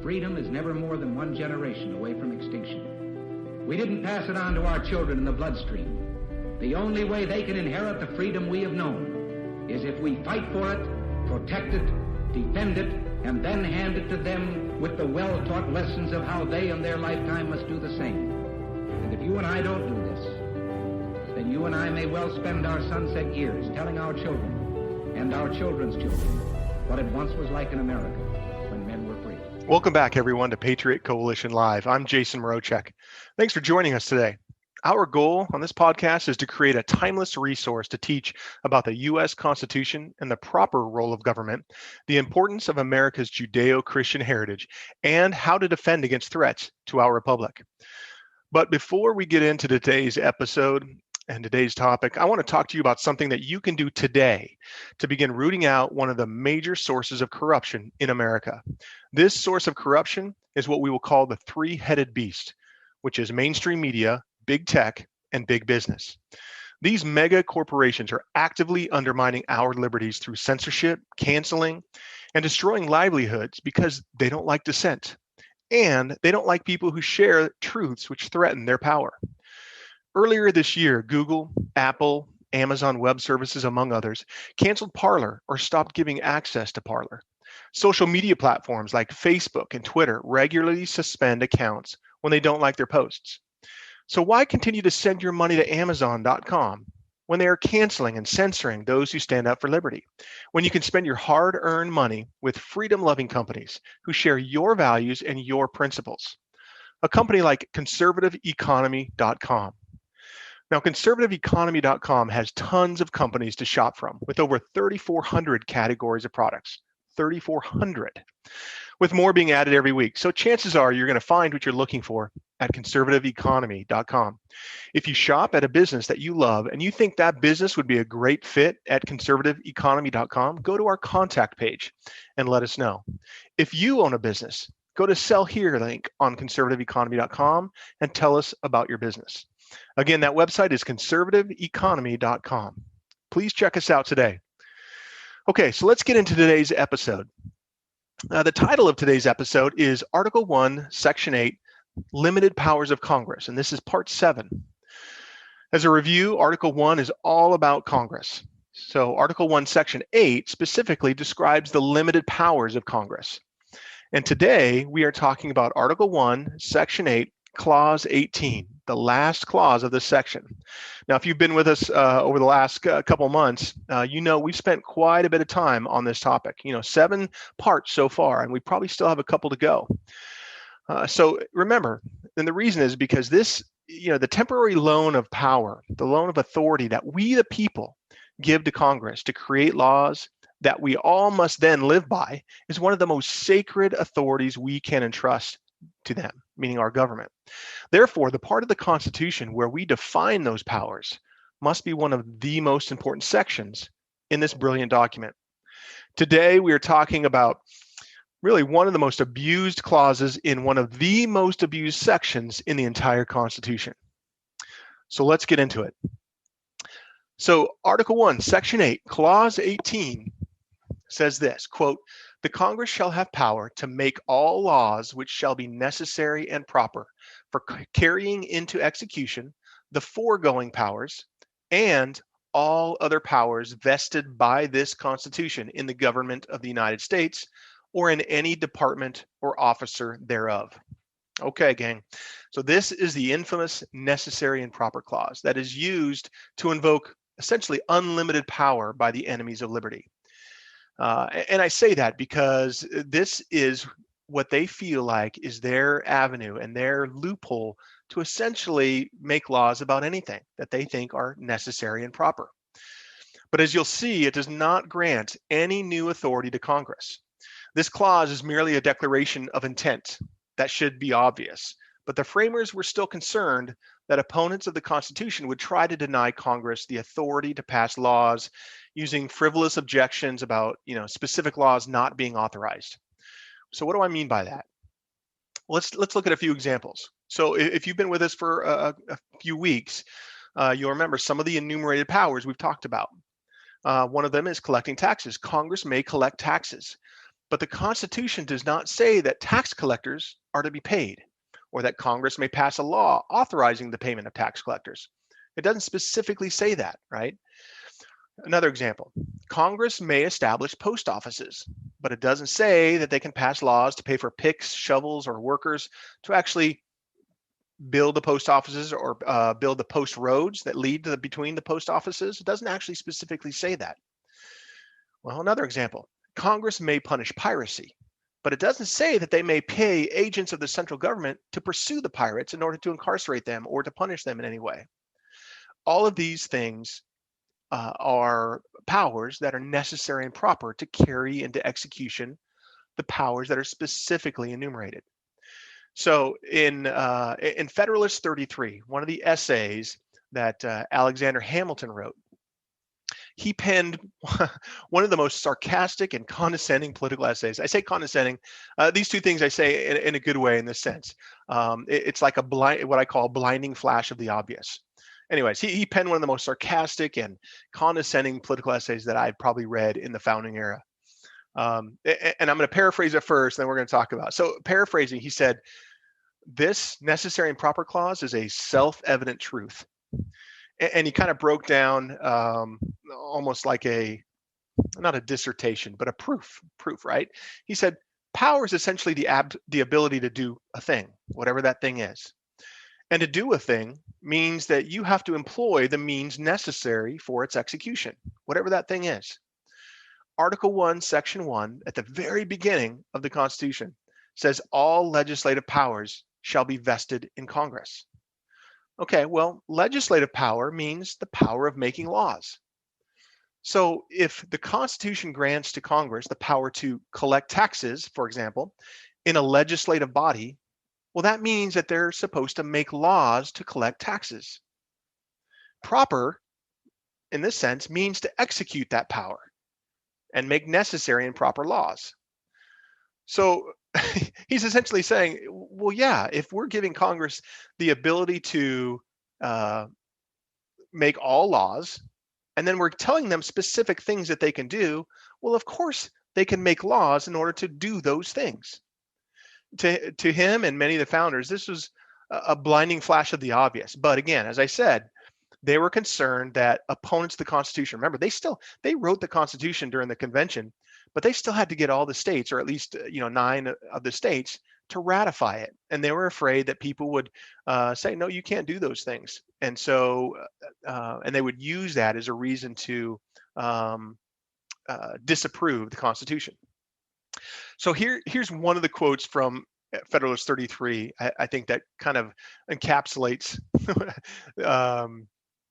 freedom is never more than one generation away from extinction. We didn't pass it on to our children in the bloodstream. The only way they can inherit the freedom we have known is if we fight for it, protect it, defend it, and then hand it to them with the well-taught lessons of how they in their lifetime must do the same. And if you and I don't do this, then you and I may well spend our sunset years telling our children and our children's children what it once was like in America when men were free. Welcome back, everyone, to Patriot Coalition Live. I'm Jason Mroczek. Thanks for joining us today. Our goal on this podcast is to create a timeless resource to teach about the U.S. Constitution and the proper role of government, the importance of America's Judeo-Christian heritage, and how to defend against threats to our republic. But before we get into today's episode and today's topic, I want to talk to you about something that you can do today to begin rooting out one of the major sources of corruption in America. This source of corruption is what we will call the three-headed beast, which is mainstream media, big tech, and big business. These mega corporations are actively undermining our liberties through censorship, canceling, and destroying livelihoods because they don't like dissent. And they don't like people who share truths which threaten their power. Earlier this year, Google, Apple, Amazon Web Services, among others, canceled Parler or stopped giving access to Parler. Social media platforms like Facebook and Twitter regularly suspend accounts when they don't like their posts. So why continue to send your money to Amazon.com when they are canceling and censoring those who stand up for liberty, when you can spend your hard-earned money with freedom-loving companies who share your values and your principles? A company like conservativeeconomy.com. Now, conservativeeconomy.com has tons of companies to shop from with over 3,400 categories of products. 3,400, with more being added every week. So chances are you're going to find what you're looking for at conservativeeconomy.com. If you shop at a business that you love and you think that business would be a great fit at conservativeeconomy.com, go to our contact page and let us know. If you own a business, go to Sell Here link on conservativeeconomy.com and tell us about your business. Again, that website is conservativeeconomy.com. Please check us out today. Okay, so let's get into today's episode. The title of today's episode is Article 1, Section 8, Limited Powers of Congress, and this is Part 7. As a review, Article 1 is all about Congress. So Article 1, Section 8 specifically describes the limited powers of Congress. And today we are talking about Article 1, Section 8, Clause 18, the last clause of this section. Now, if you've been with us over the last couple months, you know we've spent quite a bit of time on this topic. 7 parts so far, and we probably still have a couple to go. So remember, and the reason is because this, the temporary loan of power, the loan of authority that we, the people, give to Congress to create laws that we all must then live by is one of the most sacred authorities we can entrust to them, meaning our government. Therefore, the part of the Constitution where we define those powers must be one of the most important sections in this brilliant document. Today, we are talking about really one of the most abused clauses in one of the most abused sections in the entire Constitution. So let's get into it. So Article 1, Section 8, Clause 18 says this, quote, "The Congress shall have power to make all laws which shall be necessary and proper for carrying into execution the foregoing powers and all other powers vested by this Constitution in the government of the United States or in any department or officer thereof." Okay, gang. So this is the infamous necessary and proper clause that is used to invoke essentially unlimited power by the enemies of liberty. And I say that because this is what they feel like is their avenue and their loophole to essentially make laws about anything that they think are necessary and proper. But as you'll see, it does not grant any new authority to Congress. This clause is merely a declaration of intent that should be obvious, but the framers were still concerned that opponents of the Constitution would try to deny Congress the authority to pass laws using frivolous objections about, specific laws not being authorized. So what do I mean by that? Let's look at a few examples. So if you've been with us for a few weeks, you'll remember some of the enumerated powers we've talked about. One of them is collecting taxes. Congress may collect taxes. But the Constitution does not say that tax collectors are to be paid, or that Congress may pass a law authorizing the payment of tax collectors. It doesn't specifically say that, right? Another example, Congress may establish post offices, but it doesn't say that they can pass laws to pay for picks, shovels, or workers to actually build the post offices or build the post roads that lead to between the post offices. It doesn't actually specifically say that. Well, another example, Congress may punish piracy, but it doesn't say that they may pay agents of the central government to pursue the pirates in order to incarcerate them or to punish them in any way. All of these things are powers that are necessary and proper to carry into execution the powers that are specifically enumerated. So in Federalist 33, one of the essays that Alexander Hamilton wrote, he penned one of the most sarcastic and condescending political essays. I say condescending. These two things I say in a good way in this sense. It's like what I call blinding flash of the obvious. Anyways, he penned one of the most sarcastic and condescending political essays that I've probably read in the founding era. And I'm going to paraphrase it first, then we're going to talk about it. So paraphrasing, he said, this necessary and proper clause is a self-evident truth. And he kind of broke down almost like not a dissertation, but a proof, right? He said, power is essentially the ability to do a thing, whatever that thing is. And to do a thing means that you have to employ the means necessary for its execution, whatever that thing is. Article 1, Section 1, at the very beginning of the Constitution, says all legislative powers shall be vested in Congress. Okay, well, legislative power means the power of making laws. So if the Constitution grants to Congress the power to collect taxes, for example, in a legislative body, well, that means that they're supposed to make laws to collect taxes. Proper, in this sense, means to execute that power and make necessary and proper laws. So he's essentially saying, well, yeah, if we're giving Congress the ability to make all laws, and then we're telling them specific things that they can do, well, of course, they can make laws in order to do those things. To him and many of the founders, this was a blinding flash of the obvious. But again, as I said, they were concerned that opponents of the Constitution, remember, they wrote the Constitution during the convention, but they still had to get all the states, or at least 9 of the states, to ratify it. And they were afraid that people would say, no, you can't do those things. And so, and they would use that as a reason to disapprove the Constitution. So here's one of the quotes from Federalist 33, I think that kind of encapsulates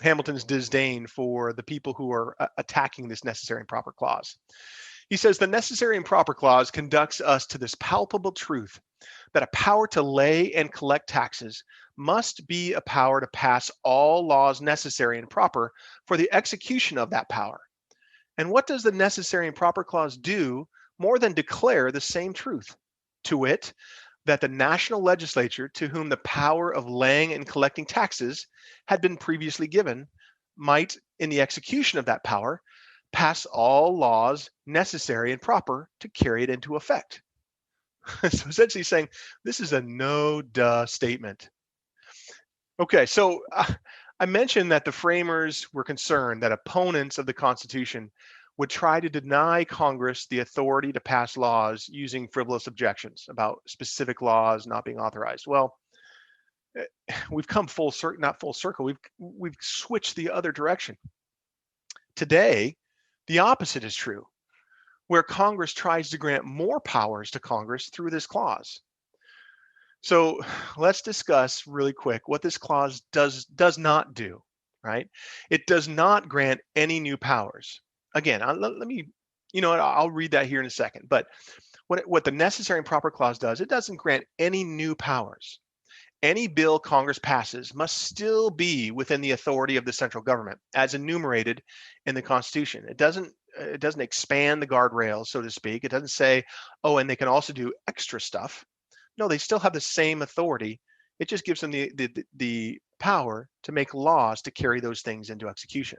Hamilton's disdain for the people who are attacking this necessary and proper clause. He says, the necessary and proper clause conducts us to this palpable truth that a power to lay and collect taxes must be a power to pass all laws necessary and proper for the execution of that power. And what does the necessary and proper clause do more than declare the same truth? To wit, that the national legislature, to whom the power of laying and collecting taxes had been previously given, might, in the execution of that power, pass all laws necessary and proper to carry it into effect. So essentially saying, this is a no-duh statement. Okay, so I mentioned that the framers were concerned that opponents of the Constitution would try to deny Congress the authority to pass laws using frivolous objections about specific laws not being authorized. Well, we've come full circle, not full circle, we've switched the other direction. Today, the opposite is true, where Congress tries to grant more powers to Congress through this clause. So let's discuss really quick what this clause does not do, right? It does not grant any new powers. Again, let me, I'll read that here in a second. But what the necessary and proper clause does, it doesn't grant any new powers. Any bill Congress passes must still be within the authority of the central government, as enumerated in the Constitution. It doesn't expand the guardrails, so to speak. It doesn't say, oh, and they can also do extra stuff. No, they still have the same authority. It just gives them the power to make laws to carry those things into execution.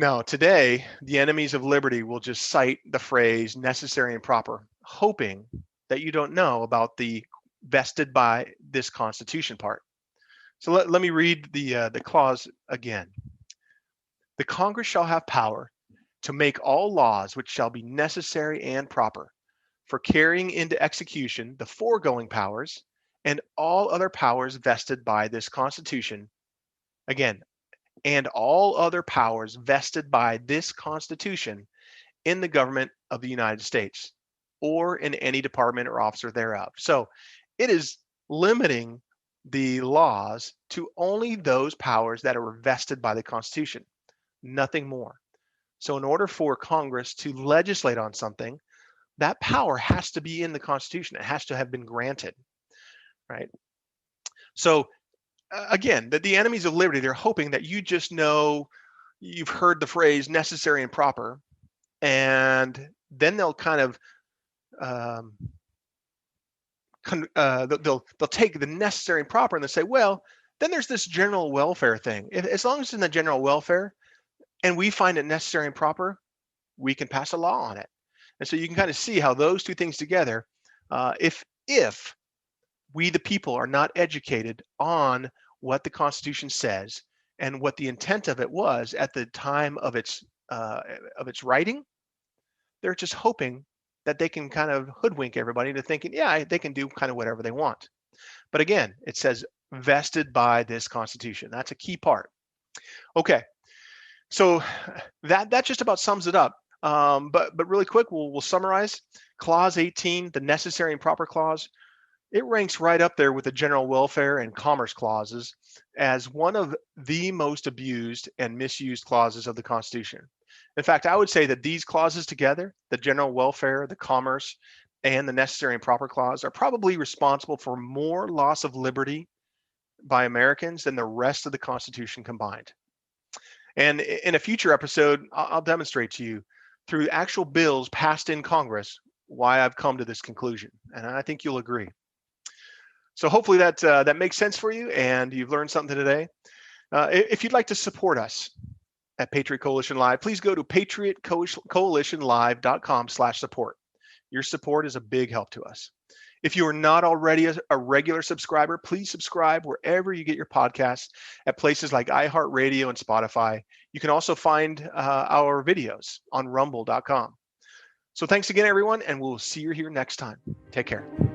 Now, today, the enemies of liberty will just cite the phrase necessary and proper, hoping that you don't know about the vested by this Constitution part. So let me read the clause again. The Congress shall have power to make all laws which shall be necessary and proper for carrying into execution the foregoing powers and all other powers vested by this Constitution. Again, and all other powers vested by this Constitution in the government of the United States or in any department or officer thereof. So it is limiting the laws to only those powers that are vested by the Constitution, nothing more. So in order for Congress to legislate on something, that power has to be in the Constitution. It has to have been granted, right? So again, the enemies of liberty, they're hoping that you just know, you've heard the phrase necessary and proper, and then they'll kind of they'll take the necessary and proper and they'll say, well, then there's this general welfare thing. As long as it's in the general welfare and we find it necessary and proper, we can pass a law on it. And so you can kind of see how those two things together, if we the people are not educated on what the Constitution says and what the intent of it was at the time of its writing, they're just hoping that they can kind of hoodwink everybody into thinking, yeah, they can do kind of whatever they want. But again, it says vested by this Constitution. That's a key part. Okay, so that just about sums it up. But really quick, we'll summarize. Clause 18, the necessary and proper clause, it ranks right up there with the general welfare and commerce clauses as one of the most abused and misused clauses of the Constitution. In fact, I would say that these clauses together, the general welfare, the commerce, and the necessary and proper clause, are probably responsible for more loss of liberty by Americans than the rest of the Constitution combined. And in a future episode, I'll demonstrate to you through actual bills passed in Congress why I've come to this conclusion, and I think you'll agree. So hopefully that makes sense for you and you've learned something today. If you'd like to support us at Patriot Coalition Live, please go to patriotcoalitionlive.com/support. Your support is a big help to us. If you are not already a regular subscriber, please subscribe wherever you get your podcasts at places like iHeartRadio and Spotify. You can also find our videos on rumble.com. So thanks again, everyone, and we'll see you here next time. Take care.